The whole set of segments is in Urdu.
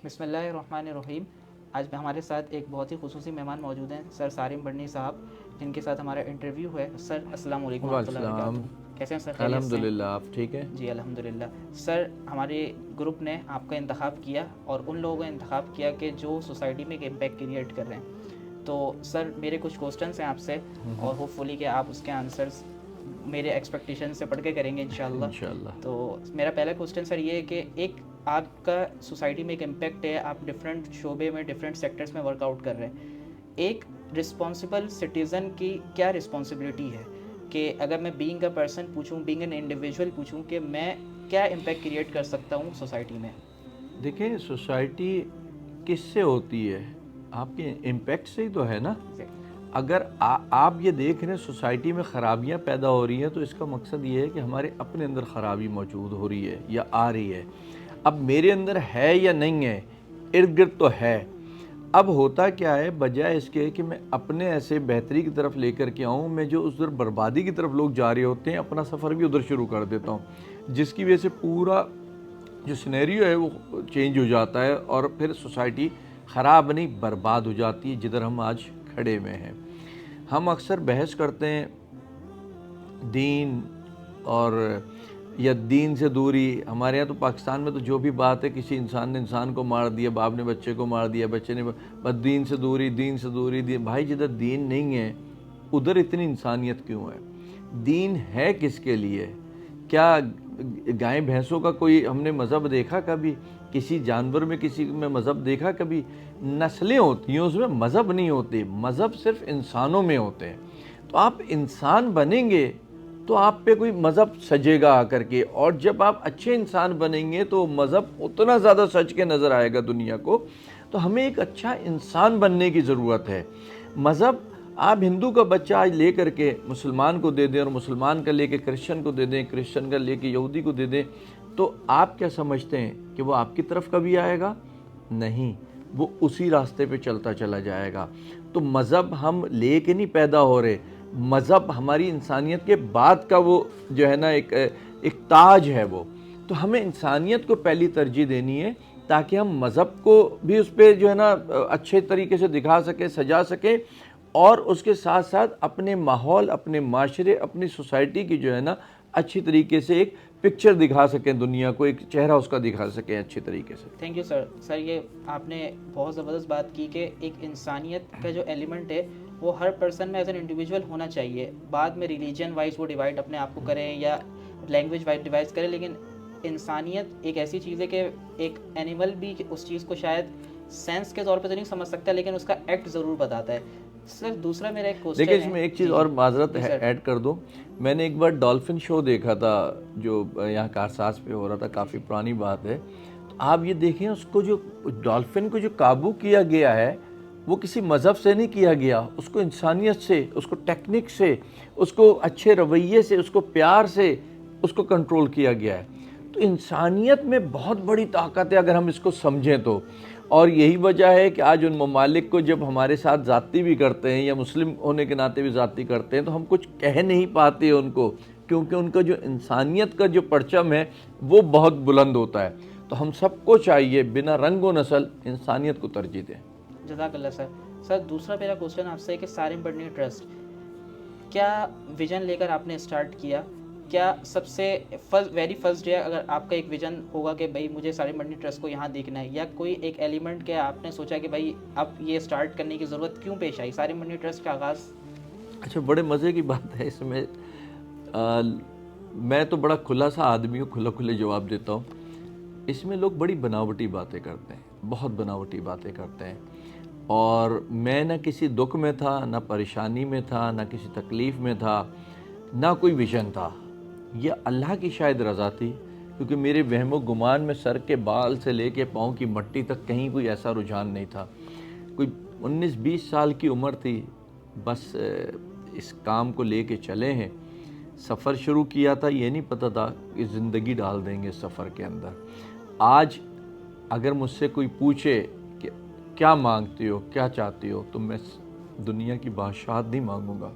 بسم اللہ الرحمن الرحیم. آج ہمارے ساتھ ایک بہت ہی خصوصی مہمان موجود ہیں، سر سارم بڑنی صاحب، جن کے ساتھ ہمارا انٹرویو ہے. سر السلام علیکم ورحمۃ اللہ السلام. وبرکاتہ. کیسے ہیں سر؟ خیریت الحمد سے ہیں؟ للہ. آپ ٹھیک ہیں؟ جی الحمدللہ. سر ہمارے گروپ نے آپ کا انتخاب کیا اور ان لوگوں کا انتخاب کیا کہ جو سوسائٹی میں ایک امپیکٹ کریٹ کر رہے ہیں. تو سر میرے کچھ کوسچنس ہیں آپ سے اور ہوپ فلی کہ آپ اس کے آنسرس میرے ایکسپیکٹیشن سے پڑھ کے کریں گے انشاءاللہ. انشاءاللہ. تو میرا پہلا کوسچن سر یہ ہے کہ ایک آپ کا سوسائٹی میں ایک امپیکٹ ہے، آپ ڈفرینٹ شعبے میں ڈفرینٹ سیکٹرز میں ورک آؤٹ کر رہے ہیں. ایک رسپانسبل سٹیزن کی کیا رسپانسبلٹی ہے کہ اگر میں بینگ اے پرسن پوچھوں، بینگ این انڈیویجول پوچھوں کہ میں کیا امپیکٹ کریٹ کر سکتا ہوں سوسائٹی میں؟ دیکھیں سوسائٹی کس سے ہوتی ہے؟ آپ کے امپیکٹ سے ہی تو ہے نا. اگر آپ یہ دیکھ رہے ہیں سوسائٹی میں خرابیاں پیدا ہو رہی ہیں تو اس کا مقصد یہ ہے کہ ہمارے اپنے اندر خرابی موجود ہو رہی ہے یا آ رہی ہے. اب میرے اندر ہے یا نہیں ہے، ارد گرد تو ہے. اب ہوتا کیا ہے، بجائے اس کے کہ میں اپنے ایسے بہتری کی طرف لے کر کے آؤں، میں جو ادھر بربادی کی طرف لوگ جا رہے ہوتے ہیں اپنا سفر بھی ادھر شروع کر دیتا ہوں، جس کی وجہ سے پورا جو سینیریو ہے وہ چینج ہو جاتا ہے اور پھر سوسائٹی خراب نہیں برباد ہو جاتی ہے جدھر ہم آج کھڑے میں ہیں. ہم اکثر بحث کرتے ہیں دین اور یا دین سے دوری. ہمارے یہاں تو پاکستان میں تو جو بھی بات ہے، کسی انسان نے انسان کو مار دیا، باپ نے بچے کو مار دیا، بچے نے بس دین سے دوری، دین سے دوری. بھائی جدھر دین نہیں ہے ادھر اتنی انسانیت کیوں ہے؟ دین ہے کس کے لیے؟ کیا گائے بھینسوں کا کوئی ہم نے مذہب دیکھا کبھی؟ کسی جانور میں کسی میں مذہب دیکھا کبھی؟ نسلیں ہوتی ہیں اس میں، مذہب نہیں ہوتے. مذہب صرف انسانوں میں ہوتے ہیں. تو آپ انسان بنیں گے تو آپ پہ کوئی مذہب سجے گا آ کر کے، اور جب آپ اچھے انسان بنیں گے تو مذہب اتنا زیادہ سج کے نظر آئے گا دنیا کو. تو ہمیں ایک اچھا انسان بننے کی ضرورت ہے. مذہب آپ ہندو کا بچہ آج لے کر کے مسلمان کو دے دیں اور مسلمان کا لے کے کرسچن کو دے دیں، کرسچن کا لے کے یہودی کو دے دیں، تو آپ کیا سمجھتے ہیں کہ وہ آپ کی طرف کبھی آئے گا؟ نہیں، وہ اسی راستے پہ چلتا چلا جائے گا. تو مذہب ہم لے کے نہیں پیدا ہو رہے، مذہب ہماری انسانیت کے بعد کا وہ جو ہے نا ایک تاج ہے وہ. تو ہمیں انسانیت کو پہلی ترجیح دینی ہے تاکہ ہم مذہب کو بھی اس پہ جو ہے نا اچھے طریقے سے دکھا سکیں، سجا سکیں، اور اس کے ساتھ ساتھ اپنے ماحول، اپنے معاشرے، اپنی سوسائٹی کی جو ہے نا اچھی طریقے سے ایک پکچر دکھا سکیں دنیا کو، ایک چہرہ اس کا دکھا سکیں اچھی طریقے سے. Thank you sir. سر یہ آپ نے بہت زبردست بات کی کہ ایک انسانیت کا جو ایلیمنٹ ہے وہ ہر پرسن میں ایز این انڈیویجول ہونا چاہیے. بعد میں ریلیجن وائز وہ ڈیوائڈ اپنے آپ کو کریں یا لینگویج وائز ڈیوائڈ کریں، لیکن انسانیت ایک ایسی چیز ہے کہ ایک اینیمل بھی اس چیز کو شاید سینس کے طور پہ تو نہیں سمجھ سکتا لیکن اس کا ایکٹ ضرور بتاتا ہے. سر دوسرا میرا ایک کوسچن ہے. دیکھیں اس میں ایک چیز اور معذرت ایڈ کر دوں. میں نے ایک بار ڈالفن شو دیکھا تھا جو یہاں کارساز پہ ہو رہا تھا، کافی پرانی بات ہے. تو آپ یہ دیکھیں اس کو جو ڈالفن کو جو قابو کیا گیا ہے وہ کسی مذہب سے نہیں کیا گیا، اس کو انسانیت سے، اس کو ٹیکنک سے، اس کو اچھے رویے سے، اس کو پیار سے اس کو کنٹرول کیا گیا ہے. تو انسانیت میں بہت بڑی طاقت ہے اگر ہم اس کو سمجھیں تو. اور یہی وجہ ہے کہ آج ان ممالک کو جب ہمارے ساتھ زیادتی بھی کرتے ہیں یا مسلم ہونے کے ناطے بھی زیادتی کرتے ہیں تو ہم کچھ کہہ نہیں پاتے ان کو، کیونکہ ان کا جو انسانیت کا جو پرچم ہے وہ بہت بلند ہوتا ہے. تو ہم سب کو چاہیے بنا رنگ و نسل انسانیت کو ترجیح دیں. جزاک اللہ سر. سر دوسرا میرا کوسچن آپ سے ہے کہ سارم بڑنی ٹرسٹ کیا ویژن لے کر آپ نے اسٹارٹ کیا؟ کیا سب سے ویری فرسٹ ڈے اگر آپ کا ایک ویژن ہوگا کہ بھائی مجھے سارم بڑنی ٹرسٹ کو یہاں دیکھنا ہے، یا کوئی ایک ایلیمنٹ کہ آپ نے سوچا کہ بھائی اب یہ اسٹارٹ کرنے کی ضرورت کیوں پیش آئی، سارم بڑنی ٹرسٹ کا آغاز؟ اچھا، بڑے مزے کی بات ہے اس میں. میں تو بڑا کھلا سا آدمی ہوں، کھلے جواب دیتا ہوں. اس میں لوگ بڑی بناوٹی باتیں کرتے ہیں، بہت بناوٹی باتیں کرتے ہیں. اور میں نہ کسی دکھ میں تھا، نہ پریشانی میں تھا، نہ کسی تکلیف میں تھا، نہ کوئی ویژن تھا. یہ اللہ کی شاید رضا تھی، کیونکہ میرے وہم و گمان میں سر کے بال سے لے کے پاؤں کی مٹی تک کہیں کوئی ایسا رجحان نہیں تھا. کوئی 19-20 سال کی عمر تھی، بس اس کام کو لے کے چلے ہیں. سفر شروع کیا تھا، یہ نہیں پتہ تھا کہ زندگی ڈال دیں گے سفر کے اندر. آج اگر مجھ سے کوئی پوچھے کہ کیا مانگتے ہو، کیا چاہتے ہو، تو میں دنیا کی بادشاہت نہیں مانگوں گا،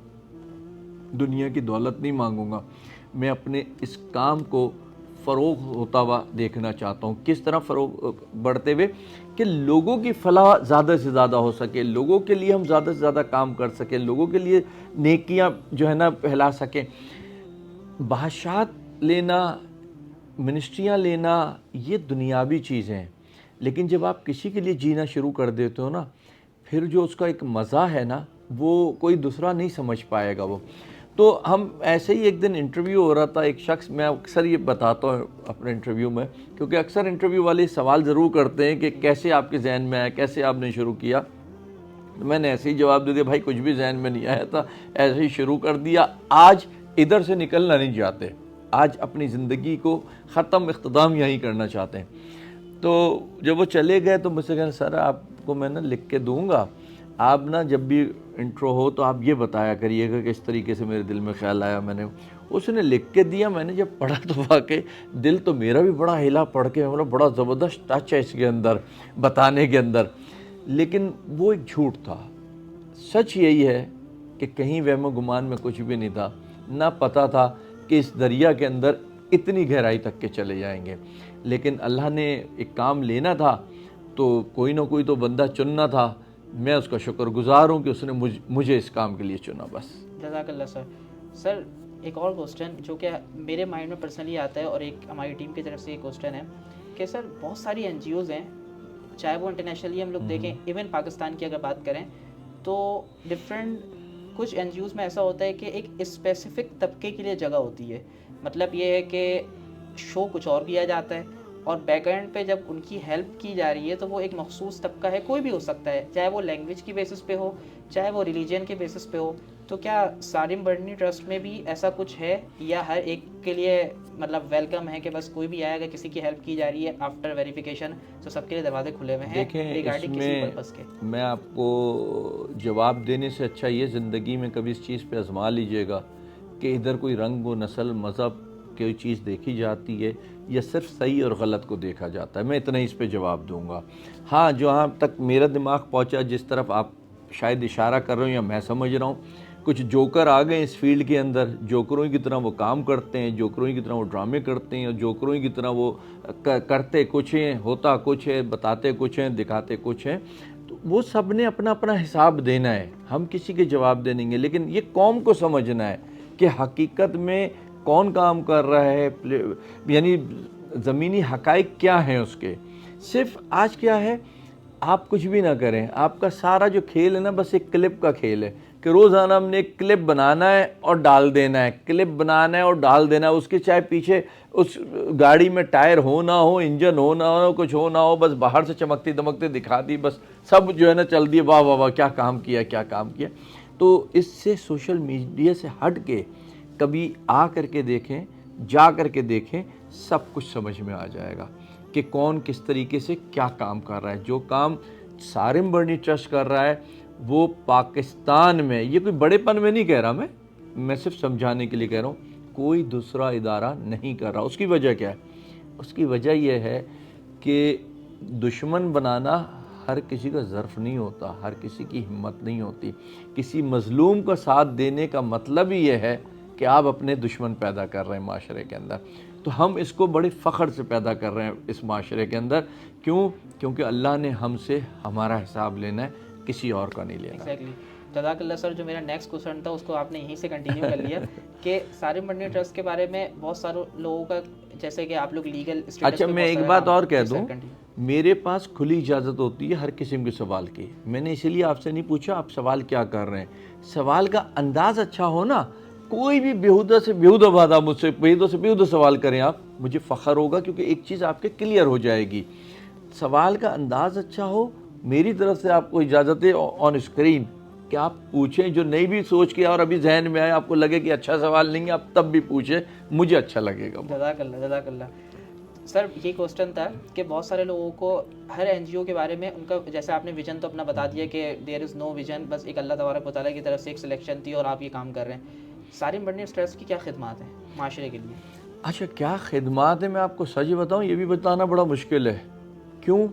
دنیا کی دولت نہیں مانگوں گا. میں اپنے اس کام کو فروغ ہوتا ہوا دیکھنا چاہتا ہوں. کس طرح فروغ بڑھتے ہوئے کہ لوگوں کی فلاح زیادہ سے زیادہ ہو سکے, لوگوں کے لیے ہم زیادہ سے زیادہ کام کر سکیں, لوگوں کے لیے نیکیاں جو ہے نا پھیلا سکیں. بادشاہت لینا, منسٹریاں لینا, یہ دنیاوی چیزیں ہیں, لیکن جب آپ کسی کے لیے جینا شروع کر دیتے ہو نا, پھر جو اس کا ایک مزہ ہے نا, وہ کوئی دوسرا نہیں سمجھ پائے گا. وہ تو ہم ایسے ہی ایک دن انٹرویو ہو رہا تھا, ایک شخص, میں اکثر یہ بتاتا ہوں اپنے انٹرویو میں, کیونکہ اکثر انٹرویو والے سوال ضرور کرتے ہیں کہ کیسے آپ کے ذہن میں آیا, کیسے آپ نے شروع کیا. میں نے ایسے ہی جواب دے دیا, بھائی کچھ بھی ذہن میں نہیں آیا تھا, ایسے ہی شروع کر دیا. آج ادھر سے نکلنا نہیں چاہتے, آج اپنی زندگی کو ختم اختتام یہیں کرنا چاہتے ہیں. تو جب وہ چلے گئے تو مجھ سے کہا, سر آپ کو میں نا لکھ کے دوں گا, آپ نا جب بھی انٹرو ہو تو آپ یہ بتایا کریے گا کہ اس طریقے سے میرے دل میں خیال آیا. میں نے اس نے لکھ کے دیا, میں نے جب پڑھا تو واقعی دل تو میرا بھی بڑا ہلا پڑھ کے, میرا بڑا زبردست ٹچ ہے اس کے اندر بتانے کے اندر. لیکن وہ ایک جھوٹ تھا. سچ یہی ہے کہ کہیں وہم و گمان میں کچھ بھی نہیں تھا, نہ پتہ تھا کہ اس دریا کے اندر اتنی گہرائی تک کے چلے جائیں گے. لیکن اللہ نے ایک کام لینا تھا تو کوئی نہ کوئی تو بندہ چننا تھا. میں اس کا شکر گزار ہوں کہ اس نے مجھے اس کام کے لیے چنا. بس جزاک اللہ سر. سر ایک اور کوسچن جو کہ میرے مائنڈ میں پرسنلی آتا ہے, اور ایک ہماری ٹیم کی طرف سے ایک کوسچن ہے کہ سر بہت ساری این جی اوز ہیں, چاہے وہ انٹرنیشنلی ہم لوگ دیکھیں, ایون پاکستان کی اگر بات کریں تو ڈفرینٹ کچھ این جی اوز میں ایسا ہوتا ہے کہ ایک اسپیسیفک طبقے کے لیے جگہ ہوتی ہے. مطلب یہ ہے کہ شو کچھ اور کیا جاتا ہے, اور بیک اینڈ پہ جب ان کی ہیلپ کی جا رہی ہے تو وہ ایک مخصوص طبقہ ہے, کوئی بھی ہو سکتا ہے, چاہے وہ لینگویج کی بیسس پہ ہو, چاہے وہ ریلیجن کے بیسس پہ ہو. تو کیا سارم برنی ٹرسٹ میں بھی ایسا کچھ ہے, یا ہر ایک کے لیے مطلب ویلکم ہے کہ بس کوئی بھی آئے, اگر کسی کی ہیلپ کی جا رہی ہے آفٹر ویریفیکیشن تو سب کے لیے دروازے کھلے ہوئے ہیں ریگارڈنگ کسی پرپس کے؟ میں آپ کو جواب دینے سے اچھا یہ زندگی میں کبھی اس چیز پہ آزما لیجئے گا کہ ادھر کوئی رنگ و نسل مذہب کوئی چیز دیکھی جاتی ہے یا صرف صحیح اور غلط کو دیکھا جاتا ہے. میں اتنا ہی اس پہ جواب دوں گا. ہاں, جہاں تک میرا دماغ پہنچا, جس طرف آپ شاید اشارہ کر رہے ہوں یا میں سمجھ رہا ہوں, کچھ جوکر آ گئے اس فیلڈ کے اندر, جوکروں کی طرح وہ کام کرتے ہیں, جوکروں کی طرح وہ ڈرامے کرتے ہیں, اور جوکروں کی طرح وہ کرتے کچھ ہیں, ہوتا کچھ ہے, بتاتے کچھ ہیں, دکھاتے کچھ ہیں. تو وہ سب نے اپنا اپنا حساب دینا ہے, ہم کسی کے جواب دے دیں گے. لیکن یہ قوم کو سمجھنا ہے کہ حقیقت میں کون کام کر رہا ہے, یعنی زمینی حقائق کیا ہیں اس کے. صرف آج کیا ہے, آپ کچھ بھی نہ کریں, آپ کا سارا جو کھیل ہے نا بس ایک کلپ کا کھیل ہے کہ روزانہ ہم نے ایک کلپ بنانا ہے اور ڈال دینا ہے, کلپ بنانا ہے اور ڈال دینا ہے. اس کے چاہے پیچھے اس گاڑی میں ٹائر ہو نہ ہو, انجن ہو نہ ہو, کچھ ہو نہ ہو, بس باہر سے چمکتی دمکتے دکھا دی, بس سب جو ہے نا چل دی, واہ واہ واہ کیا کام کیا, کیا کام کیا. تو اس سے سوشل میڈیا سے ہٹ کے کبھی آ کر کے دیکھیں, جا کر کے دیکھیں, سب کچھ سمجھ میں آ جائے گا کہ کون کس طریقے سے کیا کام کر رہا ہے. جو کام سارم برنی ٹرسٹ کر رہا ہے وہ پاکستان میں, یہ کوئی بڑے پن میں نہیں کہہ رہا, میں صرف سمجھانے کے لیے کہہ رہا ہوں, کوئی دوسرا ادارہ نہیں کر رہا. اس کی وجہ کیا ہے؟ اس کی وجہ یہ ہے کہ دشمن بنانا ہر کسی کا ظرف نہیں ہوتا, ہر کسی کی ہمت نہیں ہوتی. کسی مظلوم کا ساتھ دینے کا مطلب ہی یہ ہے کہ آپ اپنے دشمن پیدا کر رہے ہیں معاشرے کے اندر. تو ہم اس کو بڑے فخر سے پیدا کر رہے ہیں اس معاشرے کے اندر. کیوں؟ کیونکہ اللہ نے ہم سے ہمارا حساب لینا ہے, کسی اور کا نہیں لینا. ایگزیکٹلی. جزاک اللہ سر. جو میرا نیکسٹ کوسچن تھا اس کو آپ نے یہیں سے کنٹینیو کر لیا کہ سارم برنی ٹرسٹ کے بارے میں بہت سارے لوگوں کا, جیسے کہ آپ لوگ لیگل اسٹیٹس. اچھا, میں ایک بات اور کہہ دوں, میرے پاس کھلی اجازت ہوتی ہے ہر قسم کے سوال کی. میں نے اسی لیے آپ سے نہیں پوچھا آپ سوال کیا کر رہے ہیں. سوال کا انداز اچھا ہو نا, کوئی بھی بیہودہ سے بیہودہ بات آپ مجھ سے بیہودہ سوال کریں, آپ مجھے فخر ہوگا, کیونکہ ایک چیز آپ کے کلیئر ہو جائے گی. سوال کا انداز اچھا ہو, میری طرف سے آپ کو اجازت ہے آن اسکرین کہ آپ پوچھیں, جو نہیں بھی سوچ کے اور ابھی ذہن میں آئے, آپ کو لگے کہ اچھا سوال نہیں ہے, آپ تب بھی پوچھیں, مجھے اچھا لگے گا. جزاک اللہ, جزاک اللہ. سر یہ کوسچن تھا کہ بہت سارے لوگوں کو ہر این جی او کے بارے میں ان کا, جیسے آپ نے ویژن تو اپنا بتا دیا کہ دیر از نو ویژن, بس ایک اللہ تبارک و تعالیٰ کی طرف سے ایک سلیکشن تھی اور آپ یہ کام کر رہے ہیں. سارم برنی ٹرسٹ کی کیا خدمات ہیں معاشرے کے لیے؟ اچھا, کیا خدمات ہیں, میں آپ کو سچ بتاؤں یہ بھی بتانا بڑا مشکل ہے. کیوں؟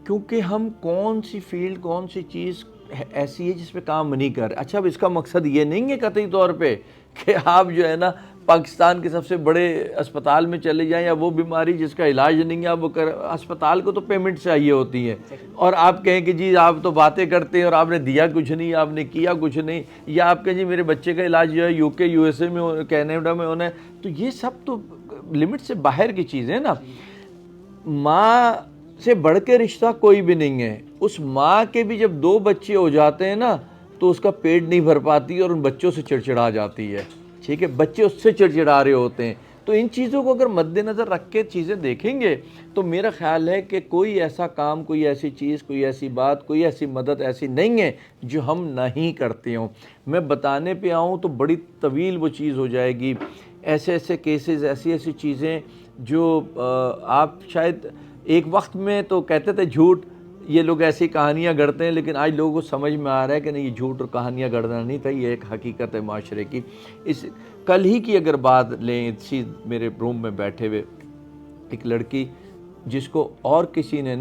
کیونکہ ہم کون سی فیلڈ, کون سی چیز ایسی ہے جس پہ کام نہیں کر رہے. اچھا, اب اس کا مقصد یہ نہیں ہے قطعی طور پہ کہ آپ جو ہے نا پاکستان کے سب سے بڑے اسپتال میں چلے جائیں یا وہ بیماری جس کا علاج نہیں ہے آپ وہ اسپتال کو تو پیمنٹ چاہیے ہوتی ہے, اور آپ کہیں کہ جی آپ تو باتیں کرتے ہیں اور آپ نے دیا کچھ نہیں, آپ نے کیا کچھ نہیں, یا آپ کہیں جی میرے بچے کا علاج جو ہے یو کے یو ایس اے میں کینیڈا میں ہونا ہے, تو یہ سب تو لمٹ سے باہر کی چیزیں نا. ماں سے بڑھ کے رشتہ کوئی بھی نہیں ہے. اس ماں کے بھی جب 2 بچے ہو جاتے ہیں نا تو اس کا پیٹ نہیں بھر پاتی اور ان بچوں سے چڑچڑا جاتی ہے, ٹھیک ہے, بچے اس سے چڑچڑا رہے ہوتے ہیں. تو ان چیزوں کو اگر مد نظر رکھ کے چیزیں دیکھیں گے تو میرا خیال ہے کہ کوئی ایسا کام, کوئی ایسی چیز, کوئی ایسی بات, کوئی ایسی مدد ایسی نہیں ہے جو ہم نہیں کرتے ہوں. میں بتانے پہ آؤں تو بڑی طویل وہ چیز ہو جائے گی. ایسے ایسے کیسز, ایسی ایسی چیزیں جو آپ شاید ایک وقت میں تو کہتے تھے جھوٹ, یہ لوگ ایسی کہانیاں گڑھتے ہیں, لیکن آج لوگوں کو سمجھ میں آ رہا ہے کہ نہیں, یہ جھوٹ اور کہانیاں گڑھنا نہیں تھا, یہ ایک حقیقت ہے معاشرے کی. اس کل ہی کی اگر بات لیں, اسی میرے روم میں بیٹھے ہوئے ایک لڑکی جس کو اور کسی نے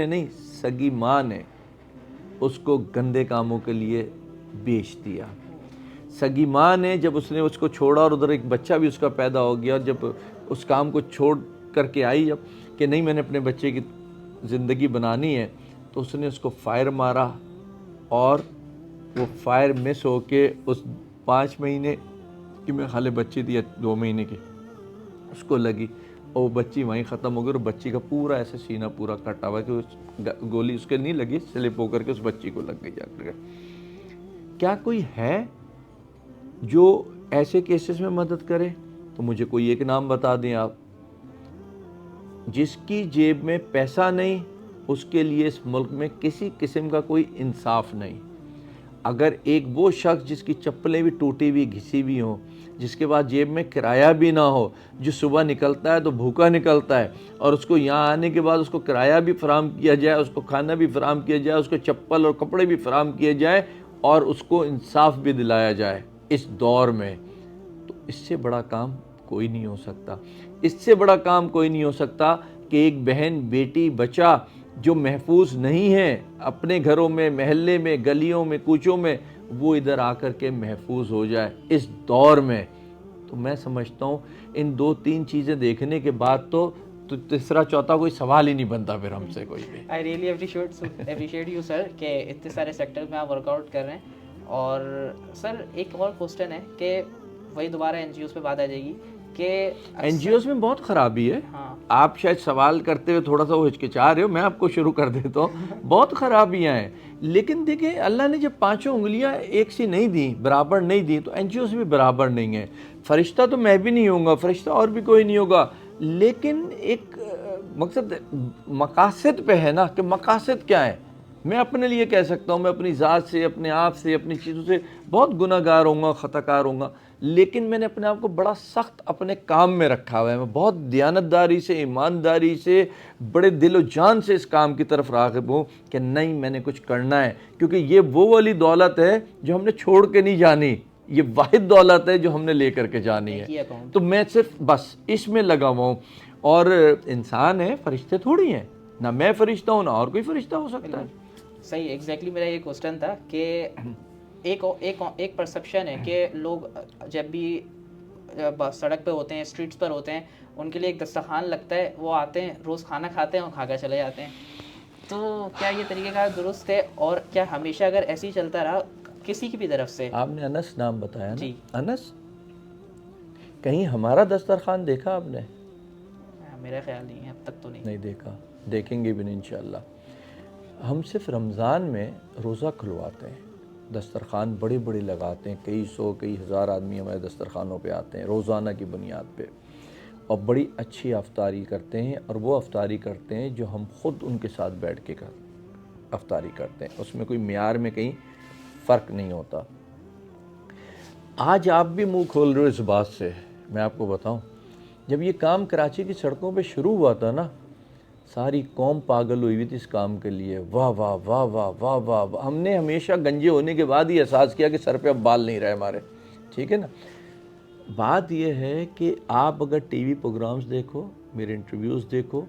نہیں سگی ماں نے اس کو گندے کاموں کے لیے بیچ دیا. سگی ماں نے جب اس نے اس کو چھوڑا اور ادھر ایک بچہ بھی اس کا پیدا ہو گیا, اور جب اس کام کو چھوڑ کر کے آئی جب کہ نہیں میں نے اپنے بچے کی زندگی بنانی ہے, تو اس نے اس کو فائر مارا, اور وہ فائر مس ہو کے اس 5 مہینے کی میں خالے بچی تھی, 2 مہینے کی, اس کو لگی, اور وہ بچی وہیں ختم ہو گئی, اور بچی کا پورا ایسے سینہ پورا کٹا ہوا کہ اس گولی اس کے نہیں لگی, سلپ ہو کر کے اس بچی کو لگ گئی جا کر. کیا کوئی ہے جو ایسے کیسز میں مدد کرے؟ تو مجھے کوئی ایک نام بتا دیں آپ. جس کی جیب میں پیسہ نہیں اس کے لیے اس ملک میں کسی قسم کا کوئی انصاف نہیں. اگر ایک وہ شخص جس کی چپلیں بھی ٹوٹی ہوئی گھسی ہوئی ہوں, جس کے بعد جیب میں کرایہ بھی نہ ہو, جو صبح نکلتا ہے تو بھوکا نکلتا ہے, اور اس کو یہاں آنے کے بعد اس کو کرایہ بھی فراہم کیا جائے, اس کو کھانا بھی فراہم کیا جائے, اس کو چپل اور کپڑے بھی فراہم کیے جائیں, اور اس کو انصاف بھی دلایا جائے اس دور میں, تو اس سے بڑا کام کوئی نہیں ہو سکتا. اس سے بڑا کام کوئی نہیں ہو سکتا کہ ایک بہن, بیٹی, بچہ جو محفوظ نہیں ہے اپنے گھروں میں, محلے میں, گلیوں میں, کوچوں میں, وہ ادھر آ کر کے محفوظ ہو جائے اس دور میں. تو میں سمجھتا ہوں ان 2-3 چیزیں دیکھنے کے بعد تو تیسرا چوتھا کوئی سوال ہی نہیں بنتا پھر ہم سے کوئی بھی. I really appreciate you sir کہ اتنے سارے سیکٹر میں آپ ورک آؤٹ کر رہے ہیں. اور سر ایک اور کوسچن ہے کہ وہی دوبارہ این جی اوز پہ بات آ جائے گی کہ این جی اوز میں بہت خرابی ہے. آپ شاید سوال کرتے ہوئے تھوڑا سا وہ ہچکچا رہے ہو, میں آپ کو شروع کر دیتا ہوں. بہت خرابیاں ہیں, لیکن دیکھیں اللہ نے جب 5 انگلیاں ایک سی نہیں دیں, برابر نہیں دیں, تو این جی اوز بھی برابر نہیں ہیں. فرشتہ تو میں بھی نہیں ہوں گا, فرشتہ اور بھی کوئی نہیں ہوگا, لیکن ایک مقصد مقاصد پہ ہے نا کہ مقاصد کیا ہے. میں اپنے لیے کہہ سکتا ہوں, میں اپنی ذات سے, اپنے آپ سے, اپنی چیزوں سے بہت گناہ گار ہوں گا, خطا کار ہوں گا, لیکن میں نے اپنے آپ کو بڑا سخت اپنے کام میں رکھا ہوا ہے. میں بہت دیانتداری سے, ایمانداری سے, بڑے دل و جان سے اس کام کی طرف راغب ہوں کہ نہیں میں نے کچھ کرنا ہے, کیونکہ یہ وہ والی دولت ہے جو ہم نے چھوڑ کے نہیں جانی, یہ واحد دولت ہے جو ہم نے لے کر کے جانی ہے. تو میں صرف بس اس میں لگا ہوا ہوں. اور انسان ہے, فرشتے تھوڑی ہیں, نہ میں فرشتہ ہوں نہ اور کوئی فرشتہ ہو سکتا ہے. صحیح, ایگزیکٹلی میرا یہ کوسچن تھا کہ ایک پرسیپشن ہے کہ لوگ جب بھی سڑک پہ ہوتے ہیں, اسٹریٹس پر ہوتے ہیں, ان کے لیے ایک دسترخوان لگتا ہے, وہ آتے ہیں, روز کھانا کھاتے ہیں اور کھا کر چلے جاتے ہیں. تو کیا یہ طریقہ کار درست ہے, اور کیا ہمیشہ اگر ایسے ہی چلتا رہا کسی کی بھی طرف سے؟ آپ نے انس نام بتایا نا, جی. انس کہیں ہمارا دسترخوان دیکھا آپ نے؟ میرا خیال نہیں ہے, اب تک تو نہیں دیکھا, دیکھیں گے بھی نہیں انشاءاللہ. ہم صرف رمضان میں روزہ کھلواتے ہیں, دسترخوان بڑے بڑے لگاتے ہیں, کئی 100 کئی 1000 آدمی ہمارے دسترخوانوں پہ آتے ہیں روزانہ کی بنیاد پہ, اور بڑی اچھی افطاری کرتے ہیں. اور وہ افطاری کرتے ہیں جو ہم خود ان کے ساتھ بیٹھ کے افطاری کرتے ہیں, اس میں کوئی معیار میں کہیں فرق نہیں ہوتا. آج آپ بھی منہ کھول رہے ہو اس بات سے. میں آپ کو بتاؤں, جب یہ کام کراچی کی سڑکوں پہ شروع ہوا تھا نا, ساری قوم پاگل ہوئی ہوئی تھی اس کام کے لیے. واہ واہ واہ واہ واہ واہ. ہم نے ہمیشہ گنجے ہونے کے بعد ہی احساس کیا کہ سر پہ اب بال نہیں رہے ہمارے, ٹھیک ہے نا. بات یہ ہے کہ آپ اگر ٹی وی پروگرامز دیکھو, میرے انٹرویوز دیکھو,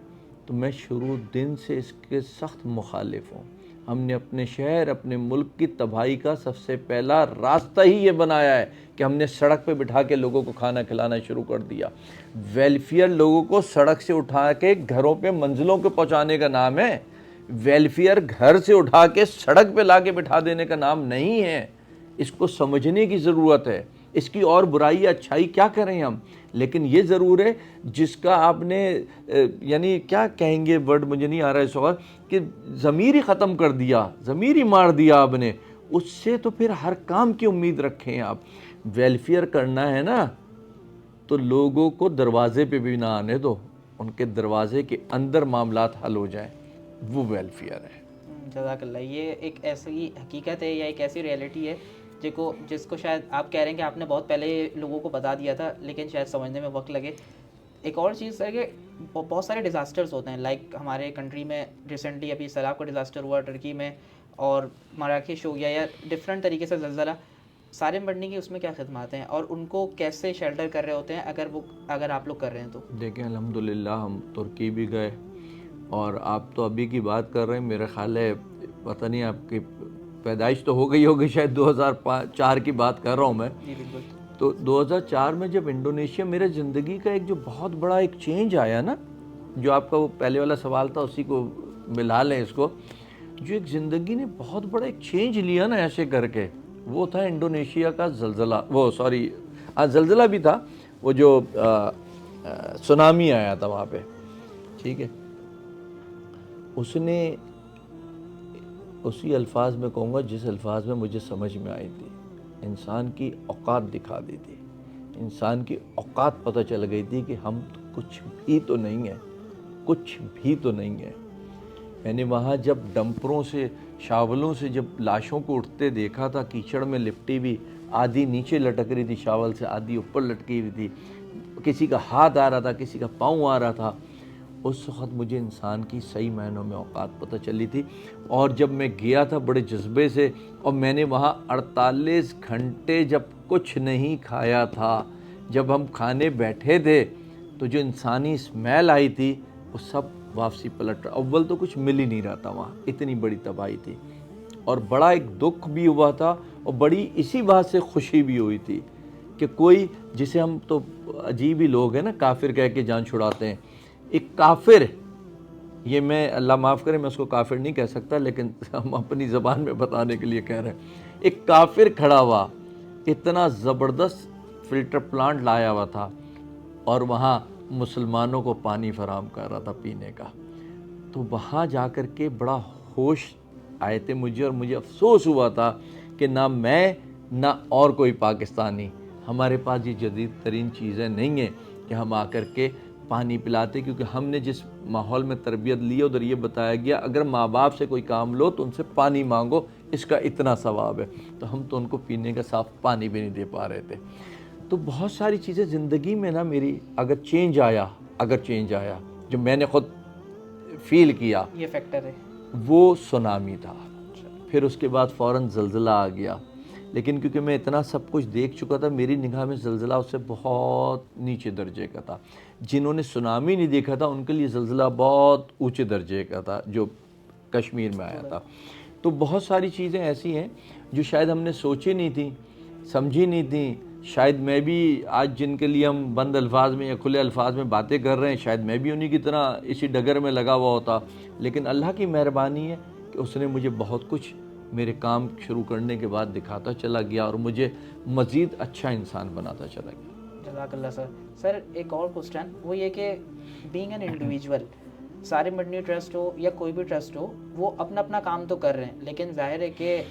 تو میں شروع دن سے اس کے سخت مخالف ہوں. ہم نے اپنے شہر اپنے ملک کی تباہی کا سب سے پہلا راستہ ہی یہ بنایا ہے کہ ہم نے سڑک پہ بٹھا کے لوگوں کو کھانا کھلانا شروع کر دیا. ویلفیئر لوگوں کو سڑک سے اٹھا کے گھروں پہ منزلوں پہ پہنچانے کا نام ہے. ویلفیئر گھر سے اٹھا کے سڑک پہ لا کے بٹھا دینے کا نام نہیں ہے. اس کو سمجھنے کی ضرورت ہے. اس کی اور برائی یا اچھائی کیا کریں ہم, لیکن یہ ضرور ہے جس کا آپ نے یعنی کیا کہیں گے ورڈ مجھے نہیں آ رہا ہے اس وقت, کہ ضمیر ہی ختم کر دیا, ضمیر ہی مار دیا آپ نے, اس سے تو پھر ہر کام کی امید رکھیں آپ. ویلفیئر کرنا ہے نا تو لوگوں کو دروازے پہ بھی نہ آنے دو, ان کے دروازے کے اندر معاملات حل ہو جائیں, وہ ویلفیئر ہے. جزاک اللہ. یہ ایک ایسی حقیقت ہے یا ایک ایسی ریئلٹی ہے جس کو شاید آپ کہہ رہے ہیں کہ آپ نے بہت پہلے لوگوں کو بتا دیا تھا, لیکن شاید سمجھنے میں وقت لگے. ایک اور چیز ہے کہ بہت سارے ڈیزاسٹرز ہوتے ہیں, لائک ہمارے کنٹری میں ریسنٹلی ابھی سیلاب کا ڈیزاسٹر ہوا ٹرکی میں, اور مراکش ہو گیا, یا ڈفرینٹ طریقے سے زلزلہ. سارے مرنے کی اس میں کیا خدمات ہیں, اور ان کو کیسے شیلٹر کر رہے ہوتے ہیں اگر آپ لوگ کر رہے ہیں تو؟ دیکھیں الحمدللہ ہم ترکی بھی گئے, اور آپ تو ابھی کی بات کر رہے ہیں, میرا خیال ہے پتہ نہیں آپ کی پیدائش تو ہو گئی ہوگی, شاید 2004 کی بات کر رہا ہوں میں. جی بالکل. تو 2004 میں جب انڈونیشیا, میرے زندگی کا ایک جو بہت بڑا ایک چینج آیا نا, جو آپ کا وہ پہلے والا سوال تھا اسی کو ملا لیں اس کو, جو ایک زندگی نے بہت بڑا ایک چینج لیا نا ایسے کر کے, وہ تھا انڈونیشیا کا زلزلہ. وہ سوری زلزلہ بھی تھا, وہ جو سونامی آیا تھا وہاں پہ, ٹھیک ہے. اس نے اسی الفاظ میں کہوں گا جس الفاظ میں مجھے سمجھ میں آئی تھی, انسان کی اوقات دکھا دی تھی. انسان کی اوقات پتہ چل گئی تھی کہ ہم کچھ بھی تو نہیں ہیں, کچھ بھی تو نہیں ہے. میں نے وہاں جب ڈمپروں سے, شاولوں سے جب لاشوں کو اٹھتے دیکھا تھا, کیچڑ میں لپٹی ہوئی, آدھی نیچے لٹک رہی تھی شاول سے, آدھی اوپر لٹکی ہوئی تھی, کسی کا ہاتھ آ رہا تھا, کسی کا پاؤں آ رہا تھا, اس وقت مجھے انسان کی صحیح معنوں میں اوقات پتہ چلی تھی. اور جب میں گیا تھا بڑے جذبے سے, اور میں نے وہاں 48 گھنٹے جب کچھ نہیں کھایا تھا, جب ہم کھانے بیٹھے تھے تو جو انسانی اسمیل آئی تھی وہ سب واپسی پلٹ رہا. اول تو کچھ مل ہی نہیں رہا تھا وہاں, اتنی بڑی تباہی تھی. اور بڑا ایک دکھ بھی ہوا تھا, اور بڑی اسی بات سے خوشی بھی ہوئی تھی کہ کوئی, جسے ہم تو عجیب ہی لوگ ہیں نا, کافر کہہ کے جان چھڑاتے ہیں. ایک کافر, یہ میں اللہ معاف کرے میں اس کو کافر نہیں کہہ سکتا, لیکن ہم اپنی زبان میں بتانے کے لیے کہہ رہے ہیں, ایک کافر کھڑا ہوا, اتنا زبردست فلٹر پلانٹ لایا ہوا تھا, اور وہاں مسلمانوں کو پانی فراہم کر رہا تھا پینے کا. تو وہاں جا کر کے بڑا ہوش آئے تھے مجھے, اور مجھے افسوس ہوا تھا کہ نہ میں نہ اور کوئی پاکستانی, ہمارے پاس یہ جدید ترین چیزیں نہیں ہیں کہ ہم آ کر کے پانی پلاتے, کیونکہ ہم نے جس ماحول میں تربیت لی ادھر یہ بتایا گیا اگر ماں باپ سے کوئی کام لو تو ان سے پانی مانگو, اس کا اتنا ثواب ہے. تو ہم تو ان کو پینے کا صاف پانی بھی نہیں دے پا رہے تھے. تو بہت ساری چیزیں زندگی میں نا میری اگر چینج آیا جو میں نے خود فیل کیا, یہ فیکٹر ہے, وہ سونامی تھا. پھر اس کے بعد فوراً زلزلہ آ گیا, لیکن کیونکہ میں اتنا سب کچھ دیکھ چکا تھا, میری نگاہ میں زلزلہ اس سے بہت نیچے درجے کا تھا. جنہوں نے سونامی نہیں دیکھا تھا ان کے لیے زلزلہ بہت اونچے درجے کا تھا جو کشمیر میں آیا تھا. تو بہت ساری چیزیں ایسی ہیں جو شاید ہم نے سوچی نہیں تھیں, سمجھی نہیں تھیں. شاید میں بھی آج جن کے لیے ہم بند الفاظ میں یا کھلے الفاظ میں باتیں کر رہے ہیں, شاید میں بھی انہی کی طرح اسی ڈگر میں لگا ہوا ہوتا, لیکن اللہ کی مہربانی ہے کہ اس نے مجھے بہت کچھ میرے کام شروع کرنے کے بعد دکھاتا چلا گیا, اور مجھے مزید اچھا انسان بناتا چلا گیا. جزاک اللہ سر. سر ایک اور کوسچن, وہ یہ کہ بینگ این انڈیویجول, سارے مدنی ٹرسٹ ہو یا کوئی بھی ٹرسٹ ہو, وہ اپنا اپنا کام تو کر رہے ہیں, لیکن ظاہر ہے کہ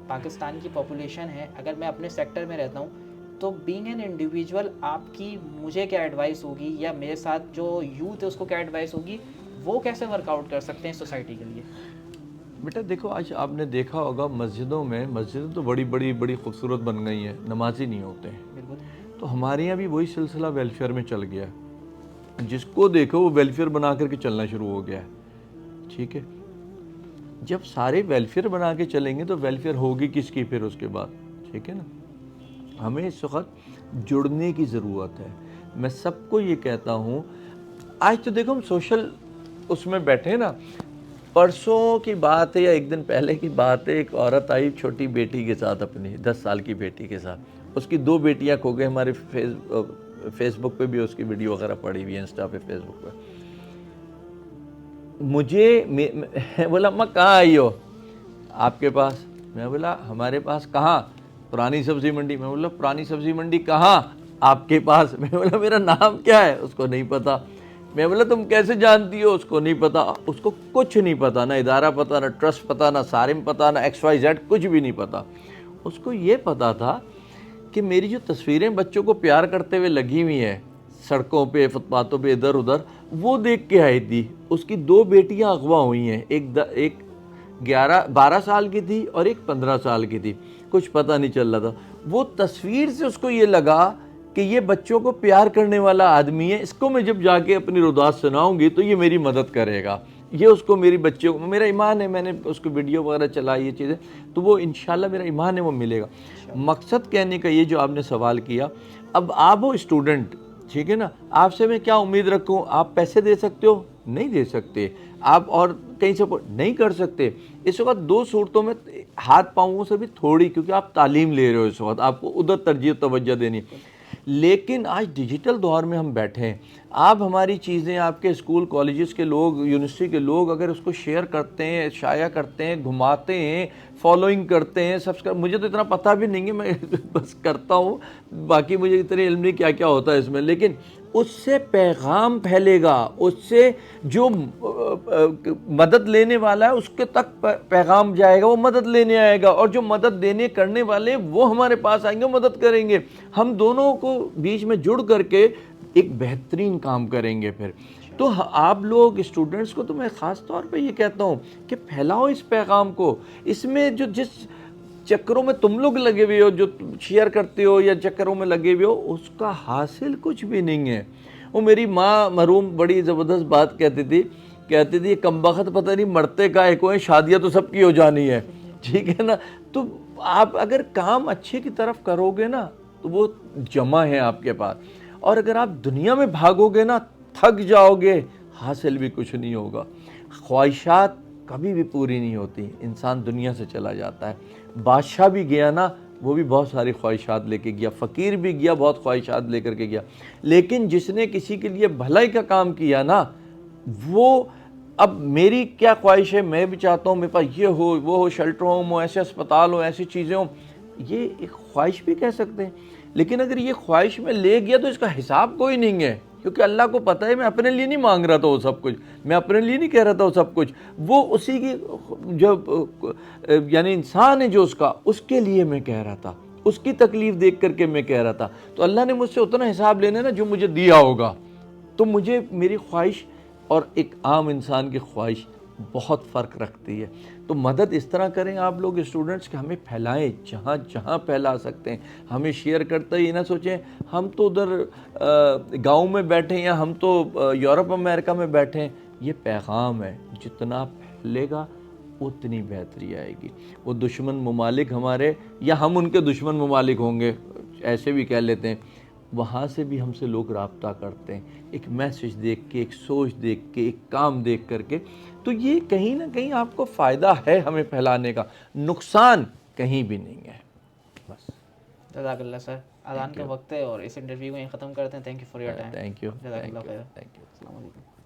پاکستان کی پاپولیشن ہے, اگر میں اپنے سیکٹر میں رہتا ہوں تو بینگ این انڈیویجول آپ کی مجھے کیا ایڈوائس ہوگی, یا میرے ساتھ جو یوتھ ہے اس کو کیا ایڈوائس ہوگی, وہ کیسے ورک آؤٹ کر سکتے ہیں سوسائٹی کے لیے؟ بیٹا دیکھو, آج آپ نے دیکھا ہوگا مسجدوں میں, مسجدیں تو بڑی خوبصورت بن گئی ہیں, نمازی نہیں ہوتے ہیں. بالکل. تو ہمارے یہاں بھی وہی سلسلہ ویلفیئر میں چل گیا, جس کو دیکھو وہ ویلفیئر بنا کر کے چلنا شروع ہو گیا ہے. ٹھیک ہے, جب سارے ویلفیئر بنا کے چلیں گے تو ویلفیئر ہوگی کس کی پھر اس کے بعد؟ ٹھیک ہے نا. ہمیں اس وقت جڑنے کی ضرورت ہے. میں سب کو یہ کہتا ہوں, آج تو دیکھو ہم سوشل اس میں بیٹھے نا, پرسوں کی بات ہے یا ایک دن پہلے کی بات ہے، ایک عورت آئی چھوٹی بیٹی کے ساتھ، اپنی 10 سال کی بیٹی کے ساتھ. اس کی 2 بیٹیاں کھو گئے. ہمارے فیس بک پہ بھی اس کی ویڈیو وغیرہ پڑی ہوئی ہے، انسٹا پہ، فیس بک پہ. مجھے بولا اماں کہاں آئی ہو آپ کے پاس؟ میں بولا ہمارے پاس کہاں؟ پرانی سبزی منڈی. میں بولا پرانی سبزی منڈی کہاں آپ کے پاس؟ میں بولا میرا نام کیا ہے؟ اس کو نہیں پتا. میں بولا تم کیسے جانتی ہو؟ اس کو نہیں پتا. اس کو کچھ نہیں پتا، نہ ادارہ پتا، نہ ٹرسٹ پتا، نہ سارم پتا، نہ XYZ، کچھ بھی نہیں پتا. اس کو یہ پتا تھا کہ میری جو تصویریں بچوں کو پیار کرتے ہوئے لگی ہوئی ہیں سڑکوں پہ، فٹ پاتھوں پہ، ادھر ادھر، وہ دیکھ کے آئی تھی. اس کی 2 بیٹیاں اغوا ہوئی ہیں، ایک 12 سال کی تھی اور ایک 15 سال کی تھی. کچھ پتہ نہیں چل رہا تھا. وہ تصویر سے اس کو یہ لگا کہ یہ بچوں کو پیار کرنے والا آدمی ہے، اس کو میں جب جا کے اپنی رودات سناؤں گی تو یہ میری مدد کرے گا. یہ اس کو میری بچے کو، میرا ایمان ہے، میں نے اس کو ویڈیو وغیرہ چلائی یہ چیزیں، تو وہ انشاءاللہ میرا ایمان ہے وہ ملے گا. مقصد کہنے کا یہ جو آپ نے سوال کیا، اب آپ ہو اسٹوڈنٹ، ٹھیک ہے نا، آپ سے میں کیا امید رکھوں؟ آپ پیسے دے سکتے ہو؟ نہیں دے سکتے. آپ اور کہیں سپورٹ نہیں کر سکتے. اس وقت 2 صورتوں میں ہاتھ پاؤں سے بھی تھوڑی، کیونکہ آپ تعلیم لے رہے ہو، اس وقت آپ کو ادھر ترجیح توجہ دینی. لیکن آج ڈیجیٹل دور میں ہم بیٹھے ہیں. آپ ہماری چیزیں، آپ کے اسکول کالجز کے لوگ، یونیورسٹی کے لوگ اگر اس کو شیئر کرتے ہیں، شائع کرتے ہیں، گھماتے ہیں، فالوئنگ کرتے ہیں، سبسکرائب، مجھے تو اتنا پتہ بھی نہیں ہے، میں بس کرتا ہوں، باقی مجھے اتنے علم نہیں کیا کیا ہوتا ہے اس میں. لیکن اس سے پیغام پھیلے گا، اس سے جو مدد لینے والا ہے اس کے تک پیغام جائے گا، وہ مدد لینے آئے گا، اور جو مدد دینے کرنے والے وہ ہمارے پاس آئیں گے، مدد کریں گے. ہم دونوں کو بیچ میں جڑ کر کے ایک بہترین کام کریں گے. پھر تو آپ لوگ اسٹوڈنٹس کو تو میں خاص طور پہ یہ کہتا ہوں کہ پھیلاؤ اس پیغام کو. اس میں جو جس چکروں میں تم لوگ لگے ہوئے ہو، جو شیئر کرتے ہو یا چکروں میں لگے ہوئے ہو، اس کا حاصل کچھ بھی نہیں ہے. وہ میری ماں مرحوم بڑی زبردست بات کہتی تھی کم بخت پتہ نہیں مرتے کا ایک ہوئے، شادیاں تو سب کی ہو جانی ہے. ٹھیک ہے نا. تو آپ اگر کام اچھے کی طرف کرو گے نا تو وہ جمع ہے آپ کے پاس، اور اگر آپ دنیا میں بھاگو گے نا تھک جاؤ گے، حاصل بھی کچھ نہیں ہوگا. خواہشات کبھی بھی پوری نہیں ہوتی، انسان دنیا سے چلا جاتا ہے. بادشاہ بھی گیا نا، وہ بھی بہت ساری خواہشات لے کے گیا، فقیر بھی گیا بہت خواہشات لے کر کے گیا. لیکن جس نے کسی کے لیے بھلائی کا کام کیا نا، وہ اب میری کیا خواہش ہے، میں بھی چاہتا ہوں میرے پاس یہ ہو، وہ ہو، شیلٹر ہوم ہو، ایسے اسپتال ہو، ایسی چیزیں ہوں. یہ ایک خواہش بھی کہہ سکتے ہیں. لیکن اگر یہ خواہش میں لے گیا تو اس کا حساب کوئی نہیں ہے، کیونکہ اللہ کو پتہ ہے میں اپنے لیے نہیں مانگ رہا تھا وہ سب کچھ، میں اپنے لیے نہیں کہہ رہا تھا وہ سب کچھ. وہ اسی کی جو یعنی انسان ہے جو اس کے لیے میں کہہ رہا تھا، اس کی تکلیف دیکھ کر کے میں کہہ رہا تھا. تو اللہ نے مجھ سے اتنا حساب لینا نا جو مجھے دیا ہوگا. تو مجھے میری خواہش اور ایک عام انسان کی خواہش بہت فرق رکھتی ہے. تو مدد اس طرح کریں آپ لوگ اسٹوڈنٹس کہ ہمیں پھیلائیں جہاں جہاں پھیلا سکتے ہیں. ہمیں شیئر کرتے ہی نہ سوچیں ہم تو ادھر گاؤں میں بیٹھے ہیں یا ہم تو یورپ امریکہ میں بیٹھے ہیں. یہ پیغام ہے، جتنا پھیلے گا اتنی بہتری آئے گی. وہ دشمن ممالک ہمارے، یا ہم ان کے دشمن ممالک ہوں گے، ایسے بھی کہہ لیتے ہیں، وہاں سے بھی ہم سے لوگ رابطہ کرتے ہیں ایک میسج دیکھ کے، ایک سوچ دیکھ کے، ایک کام دیکھ کر کے. تو یہ کہیں نہ کہیں آپ کو فائدہ ہے ہمیں پھیلانے کا، نقصان کہیں بھی نہیں ہے. بس جزاک اللہ سر. اذان کا وقت ہے اور اس انٹرویو کو یہیں ختم کرتے ہیں. Thank you for your time. Thank you. جزاک اللہ خیر. Thank you. السلام علیکم.